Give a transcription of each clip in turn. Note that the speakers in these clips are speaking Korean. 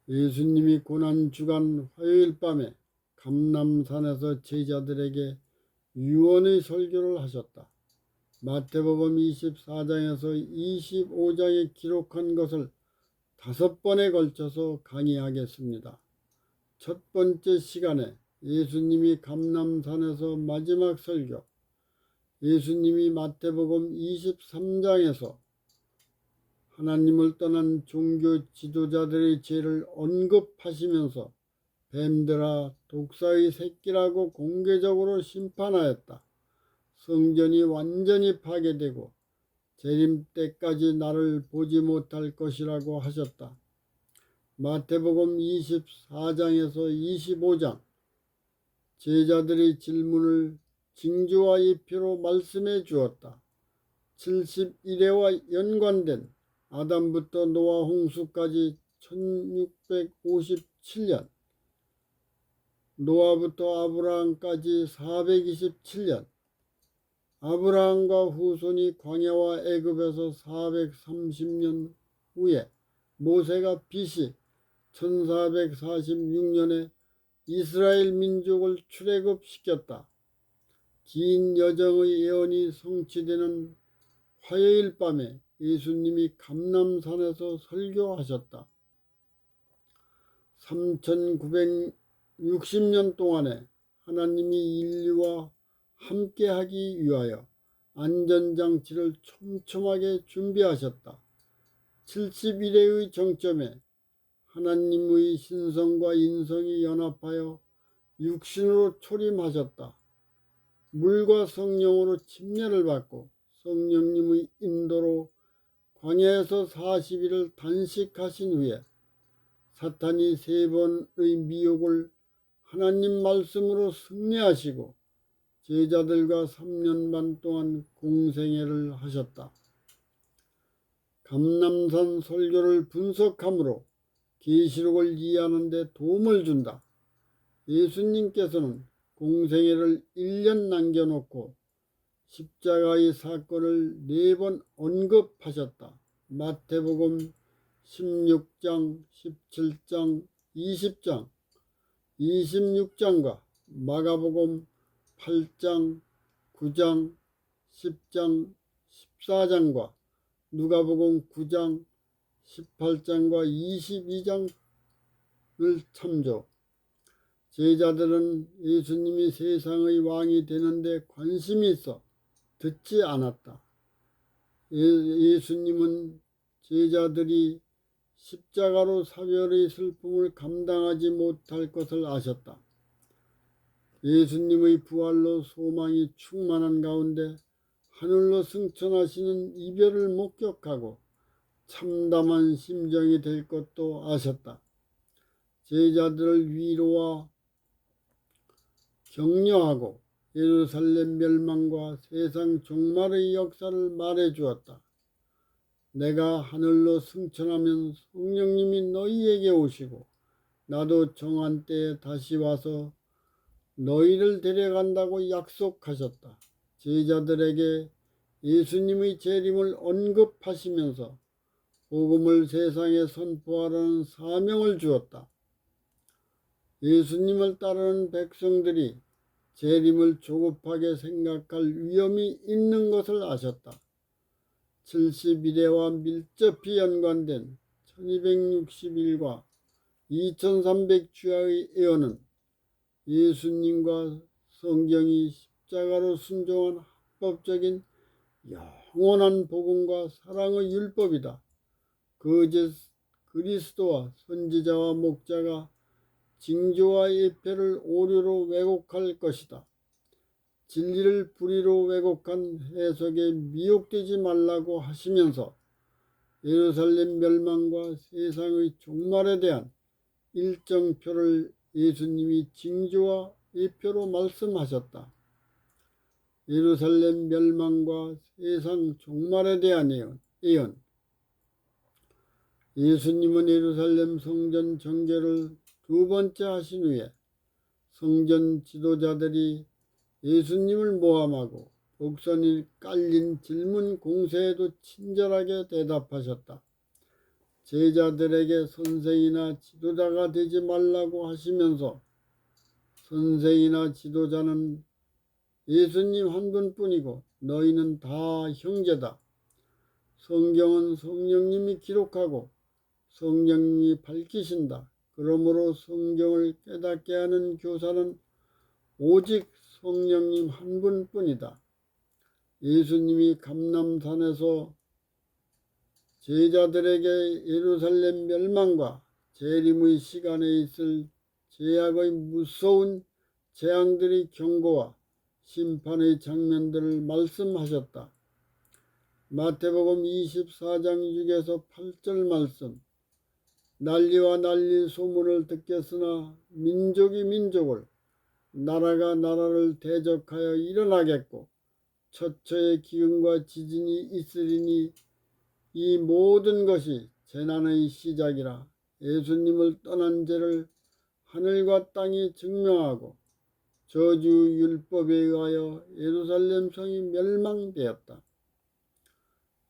예수님이 고난주간 화요일 밤에 감람산에서 제자들에게 유언의 설교를 하셨다. 마태복음 24장에서 25장에 기록한 것을 5번에 걸쳐서 강의하겠습니다. 첫 번째 시간에 예수님이 감람산에서 마지막 설교, 예수님이 마태복음 23장에서 하나님을 떠난 종교 지도자들의 죄를 언급하시면서 뱀들아 독사의 새끼라고 공개적으로 심판하였다. 성전이 완전히 파괴되고 재림 때까지 나를 보지 못할 것이라고 하셨다. 마태복음 24장에서 25장 제자들의 질문을 징조와 예표로 말씀해 주었다. 71회와 연관된 아담부터 노아 홍수까지 1657년, 노아부터 아브라함까지 427년, 아브라함과 후손이 광야와 애굽에서 430년 후에 모세가 BC 1446년에 이스라엘 민족을 출애굽시켰다. 긴 여정의 예언이 성취되는 화요일 밤에 예수님이 감람산에서 설교하셨다. 3960년 동안에 하나님이 인류와 함께하기 위하여 안전장치를 촘촘하게 준비하셨다. 71회의 정점에 하나님의 신성과 인성이 연합하여 육신으로 초림하셨다. 물과 성령으로 침례를 받고 성령님의 인도로 광야에서 40일을 단식하신 후에 사탄이 3번의 미혹을 하나님 말씀으로 승리하시고 제자들과 3년 반 동안 공생애를 하셨다. 감람산 설교를 분석함으로 계시록을 이해하는 데 도움을 준다. 예수님께서는 공생애를 1년 남겨놓고 십자가의 사건을 4번 언급하셨다. 마태복음 16장, 17장, 20장, 26장과 마가복음 8장, 9장, 10장, 14장과 누가복음 9장, 18장과 22장을 참조. 제자들은 예수님이 세상의 왕이 되는데 관심이 있어 듣지 않았다. 예수님은 제자들이 십자가로 사별의 슬픔을 감당하지 못할 것을 아셨다. 예수님의 부활로 소망이 충만한 가운데 하늘로 승천하시는 이별을 목격하고 참담한 심정이 될 것도 아셨다. 제자들을 위로와 격려하고 예루살렘 멸망과 세상 종말의 역사를 말해 주었다. 내가 하늘로 승천하면 성령님이 너희에게 오시고 나도 정한 때에 다시 와서 너희를 데려간다고 약속하셨다. 제자들에게 예수님의 재림을 언급하시면서 복음을 세상에 선포하라는 사명을 주었다. 예수님을 따르는 백성들이 재림을 조급하게 생각할 위험이 있는 것을 아셨다. 71회와 밀접히 연관된 1260일과 2300주야의 예언은 예수님과 성경이 십자가로 순종한 합법적인 영원한 복음과 사랑의 율법이다. 거짓 그리스도와 선지자와 목자가 징조와 예표를 오류로 왜곡할 것이다. 진리를 불의로 왜곡한 해석에 미혹되지 말라고 하시면서 예루살렘 멸망과 세상의 종말에 대한 일정표를 예수님이 징조와 예표로 말씀하셨다. 예루살렘 멸망과 세상 종말에 대한 예언. 예수님은 예루살렘 성전 정결을 2번째 하신 후에 성전 지도자들이 예수님을 모함하고 복선이 깔린 질문 공세에도 친절하게 대답하셨다. 제자들에게 선생이나 지도자가 되지 말라고 하시면서 선생이나 지도자는 예수님 한 분뿐이고 너희는 다 형제다. 성경은 성령님이 기록하고 성령님이 밝히신다. 그러므로 성경을 깨닫게 하는 교사는 오직 성령님 한 분뿐이다. 예수님이 감람산에서 제자들에게 예루살렘 멸망과 재림의 시간에 있을 제약의 무서운 재앙들의 경고와 심판의 장면들을 말씀하셨다. 마태복음 24장 6에서 8절 말씀. 난리와 난리 소문을 듣겠으나 민족이 민족을, 나라가 나라를 대적하여 일어나겠고 처처의 기근과 지진이 있으리니 이 모든 것이 재난의 시작이라. 예수님을 떠난 죄를 하늘과 땅이 증명하고 저주 율법에 의하여 예루살렘 성이 멸망되었다.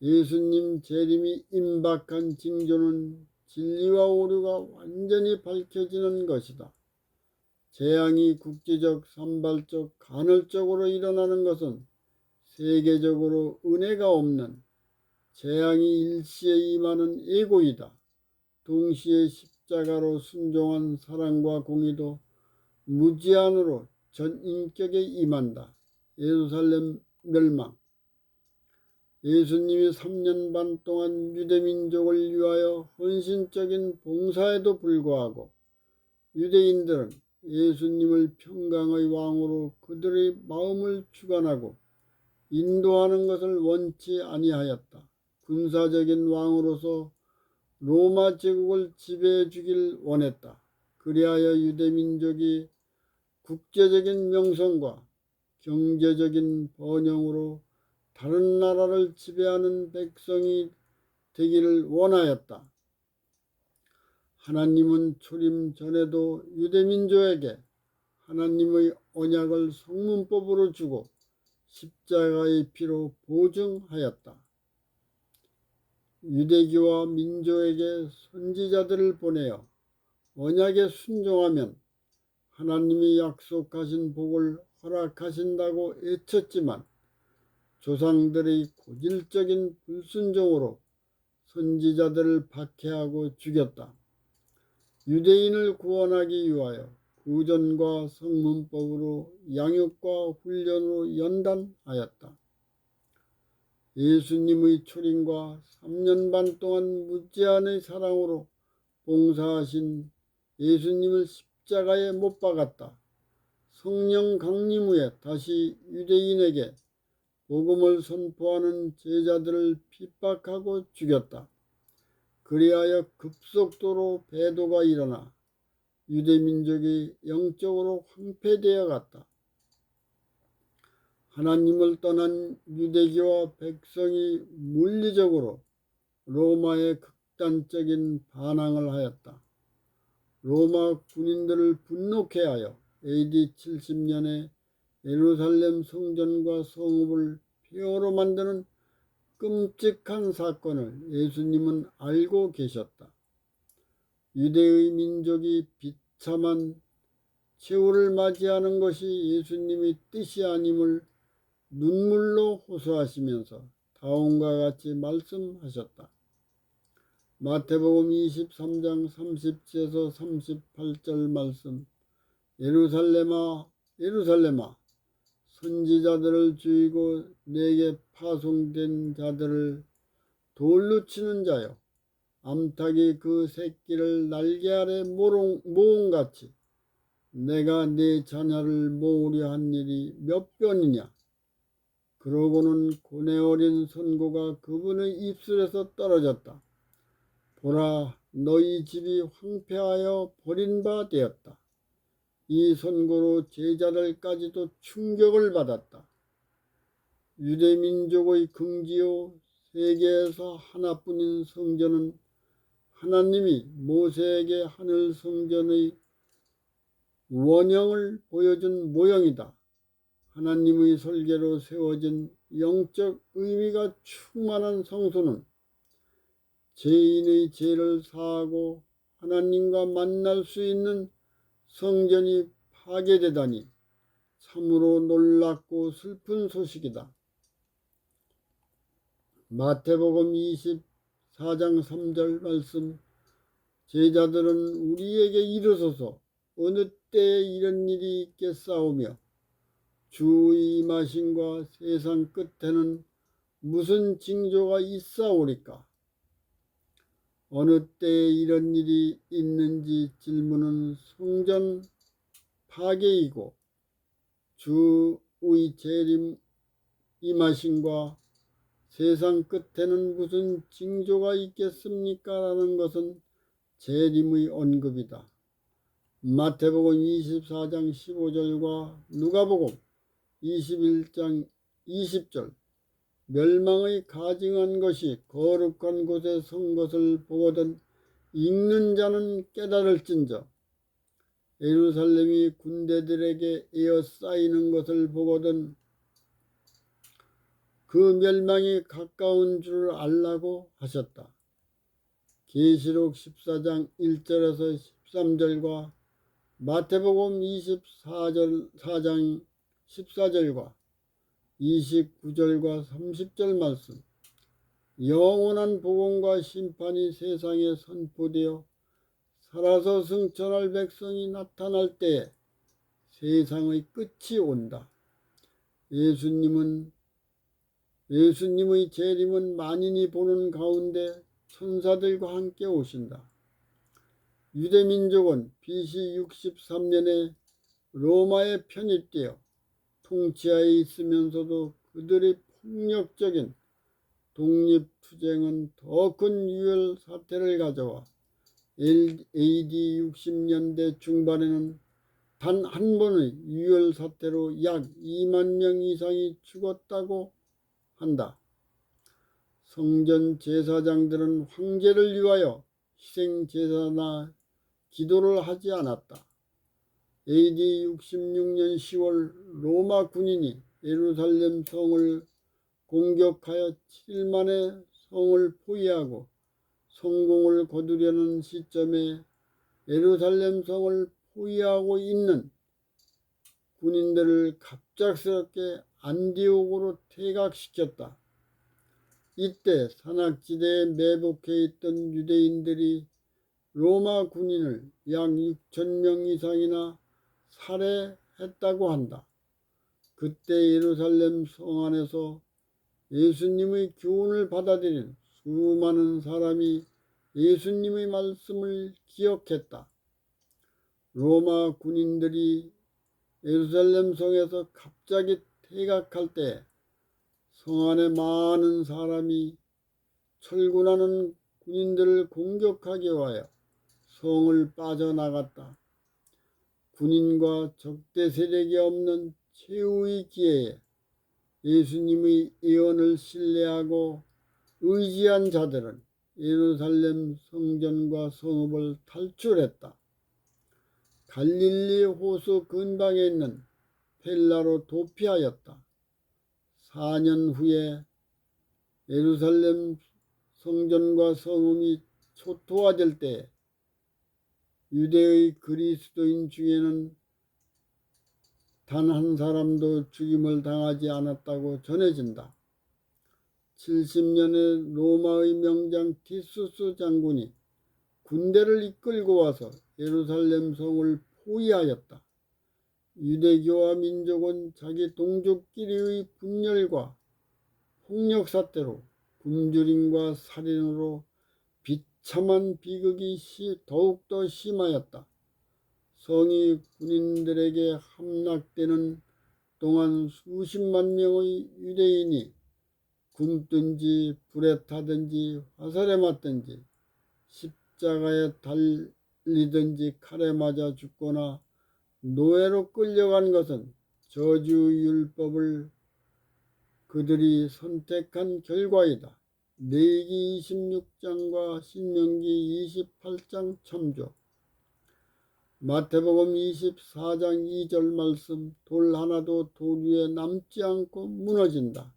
예수님 재림이 임박한 징조는 진리와 오류가 완전히 밝혀지는 것이다. 재앙이 국제적, 산발적, 간헐적으로 일어나는 것은 세계적으로 은혜가 없는, 재앙이 일시에 임하는 예고이다. 동시에 십자가로 순종한 사랑과 공의도 무제한으로 전 인격에 임한다. 예루살렘 멸망. 예수님이 3년 반 동안 유대민족을 위하여 헌신적인 봉사에도 불구하고 유대인들은 예수님을 평강의 왕으로 그들의 마음을 주관하고 인도하는 것을 원치 아니하였다. 군사적인 왕으로서 로마 제국을 지배해 주길 원했다. 그리하여 유대민족이 국제적인 명성과 경제적인 번영으로 다른 나라를 지배하는 백성이 되기를 원하였다. 하나님은 초림 전에도 유대민족에게 하나님의 언약을 성문법으로 주고 십자가의 피로 보증하였다. 유대교와 민족에게 선지자들을 보내어 언약에 순종하면 하나님이 약속하신 복을 허락하신다고 외쳤지만 조상들의 고질적인 불순종으로 선지자들을 박해하고 죽였다. 유대인을 구원하기 위하여 구전과 성문법으로 양육과 훈련으로 연단하였다. 예수님의 초림과 3년 반 동안 무제한의 사랑으로 봉사하신 예수님을 십자가에 못 박았다. 성령 강림 후에 다시 유대인에게 복음을 선포하는 제자들을 핍박하고 죽였다. 그리하여 급속도로 배도가 일어나 유대민족이 영적으로 황폐되어 갔다. 하나님을 떠난 유대교와 백성이 물리적으로 로마에 극단적인 반항을 하였다. 로마 군인들을 분노케 하여 AD 70년에 예루살렘 성전과 성읍을 폐허로 만드는 끔찍한 사건을 예수님은 알고 계셨다. 유대의 민족이 비참한 최후를 맞이하는 것이 예수님의 뜻이 아님을 눈물로 호소하시면서 다음과 같이 말씀하셨다. 마태복음 23장 30절에서 38절 말씀. 예루살렘아, 예루살렘아, 선지자들을 죽이고 내게 파송된 자들을 돌로 치는 자여, 암탉이 그 새끼를 날개 아래 모음같이 내가 네 자녀를 모으려 한 일이 몇 번이냐. 그러고는 고뇌 어린 선고가 그분의 입술에서 떨어졌다. 보라, 너희 집이 황폐하여 버린 바 되었다. 이 선고로 제자들까지도 충격을 받았다. 유대민족의 금기요 세계에서 하나뿐인 성전은 하나님이 모세에게 하늘 성전의 원형을 보여준 모형이다. 하나님의 설계로 세워진 영적 의미가 충만한 성소는 죄인의 죄를 사하고 하나님과 만날 수 있는 성전이 파괴되다니 참으로 놀랍고 슬픈 소식이다. 마태복음 24장 3절 말씀. 제자들은 우리에게 이르소서 어느 때에 이런 일이 있겠사오며 주의 임하심과 세상 끝에는 무슨 징조가 있사오리까? 어느 때에 이런 일이 있는지 질문은 성전 파괴이고 주의 재림 임하심과 세상 끝에는 무슨 징조가 있겠습니까? 라는 것은 재림의 언급이다. 마태복음 24장 15절과 누가복음 21장 20절. 멸망의 가증한 것이 거룩한 곳에 선 것을 보거든 읽는 자는 깨달을진저. 예루살렘이 군대들에게 에워싸이는 것을 보거든 그 멸망이 가까운 줄 알라고 하셨다. 계시록 14장 1절에서 13절과 마태복음 24장 14절과 29절과 30절 말씀. 영원한 복음과 심판이 세상에 선포되어 살아서 승천할 백성이 나타날 때에 세상의 끝이 온다. 예수님의 재림은 만인이 보는 가운데 천사들과 함께 오신다. 유대민족은 BC 63년에 로마에 편입되어 통치하에 있으면서도 그들의 폭력적인 독립투쟁은 더 큰 유혈 사태를 가져와 AD 60년대 중반에는 단 한 번의 유혈 사태로 약 2만 명 이상이 죽었다고 한다. 성전 제사장들은 황제를 위하여 희생 제사나 기도를 하지 않았다. AD 66년 10월 로마 군인이 예루살렘 성을 공격하여 7일 만에 성을 포위하고 성공을 거두려는 시점에 예루살렘 성을 포위하고 있는 군인들을 갑작스럽게 안디옥으로 퇴각시켰다. 이때 산악지대에 매복해 있던 유대인들이 로마 군인을 약 6천 명 이상이나 살해했다고 한다. 그때 예루살렘 성 안에서 예수님의 교훈을 받아들인 수많은 사람이 예수님의 말씀을 기억했다. 로마 군인들이 예루살렘 성에서 갑자기 퇴각할 때 성 안에 많은 사람이 철군하는 군인들을 공격하기 위하여 성을 빠져나갔다. 군인과 적대 세력이 없는 최후의 기회에 예수님의 예언을 신뢰하고 의지한 자들은 예루살렘 성전과 성읍을 탈출했다. 갈릴리 호수 근방에 있는 펠라로 도피하였다. 4년 후에 예루살렘 성전과 성읍이 초토화될 때 유대의 그리스도인 중에는 단 한 사람도 죽임을 당하지 않았다고 전해진다. 70년의 로마의 명장 티수스 장군이 군대를 이끌고 와서 예루살렘 성을 포위하였다. 유대교와 민족은 자기 동족끼리의 분열과 폭력 사태로 굶주림과 살인으로 비참한 비극이 더욱더 심하였다. 성이 군인들에게 함락되는 동안 수십만 명의 유대인이 굶든지 불에 타든지 화살에 맞든지 십자가에 달리든지 칼에 맞아 죽거나 노예로 끌려간 것은 저주율법을 그들이 선택한 결과이다. 레위기 26장과 신명기 28장 참조. 마태복음 24장 2절 말씀. 돌 하나도 돌 위에 남지 않고 무너진다.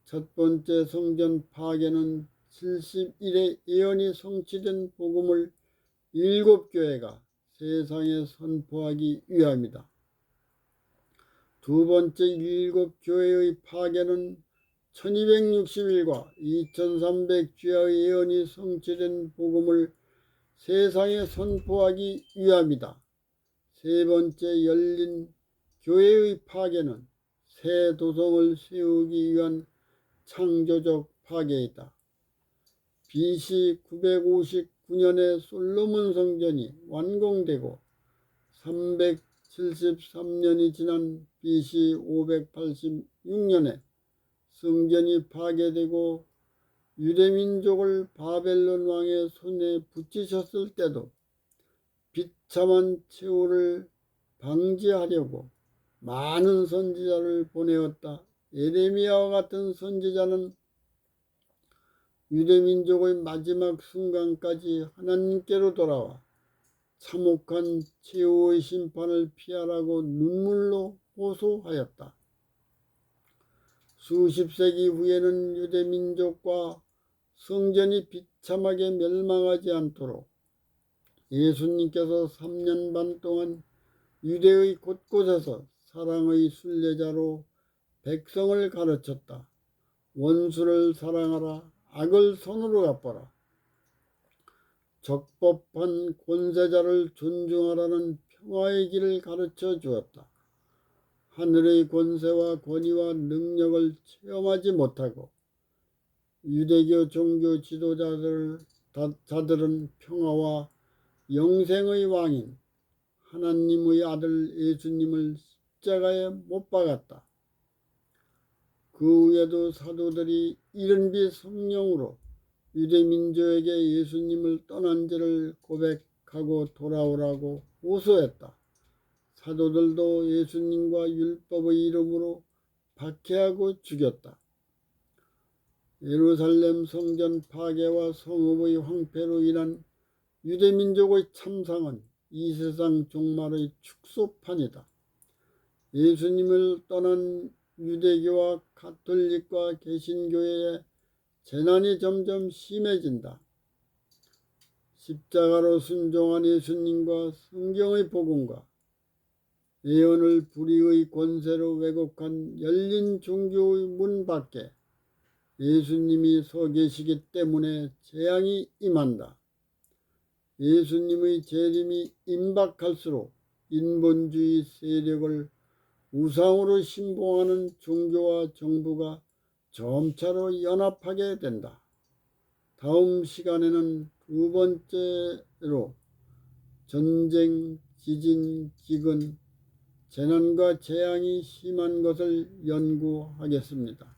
첫 번째 성전 파괴는 70일의 예언이 성취된 복음을 7교회가 세상에 선포하기 위함이다. 두 번째 7교회의 파괴는 1260일과 2300주야의 예언이 성취된 복음을 세상에 선포하기 위함이다. 세 번째 열린 교회의 파괴는 새 도성을 세우기 위한 창조적 파괴이다. BC 959년에 솔로몬 성전이 완공되고 373년이 지난 BC 586년에 성전이 파괴되고 유대민족을 바벨론 왕의 손에 붙이셨을 때도 비참한 최후를 방지하려고 많은 선지자를 보내었다. 예레미야와 같은 선지자는 유대민족의 마지막 순간까지 하나님께로 돌아와 참혹한 최후의 심판을 피하라고 눈물로 호소하였다. 수십 세기 후에는 유대민족과 성전이 비참하게 멸망하지 않도록 예수님께서 3년 반 동안 유대의 곳곳에서 사랑의 순례자로 백성을 가르쳤다. 원수를 사랑하라. 악을 손으로 갚아라. 적법한 권세자를 존중하라는 평화의 길을 가르쳐 주었다. 하늘의 권세와 권위와 능력을 체험하지 못하고 유대교 종교 지도자들은 평화와 영생의 왕인 하나님의 아들 예수님을 십자가에 못 박았다. 그 후에도 사도들이 이른비 성령으로 유대민족에게 예수님을 떠난 죄를 고백하고 돌아오라고 호소했다. 사도들도 예수님과 율법의 이름으로 박해하고 죽였다. 예루살렘 성전 파괴와 성읍의 황폐로 인한 유대민족의 참상은 이 세상 종말의 축소판이다. 예수님을 떠난 유대교와 가톨릭과 개신교회의 재난이 점점 심해진다. 십자가로 순종한 예수님과 성경의 복음과 예언을 불의의 권세로 왜곡한 열린 종교의 문 밖에 예수님이 서 계시기 때문에 재앙이 임한다. 예수님의 재림이 임박할수록 인본주의 세력을 우상으로 신봉하는 종교와 정부가 점차로 연합하게 된다. 다음 시간에는 두 번째로 전쟁, 지진, 기근, 재난과 재앙이 심한 것을 연구하겠습니다.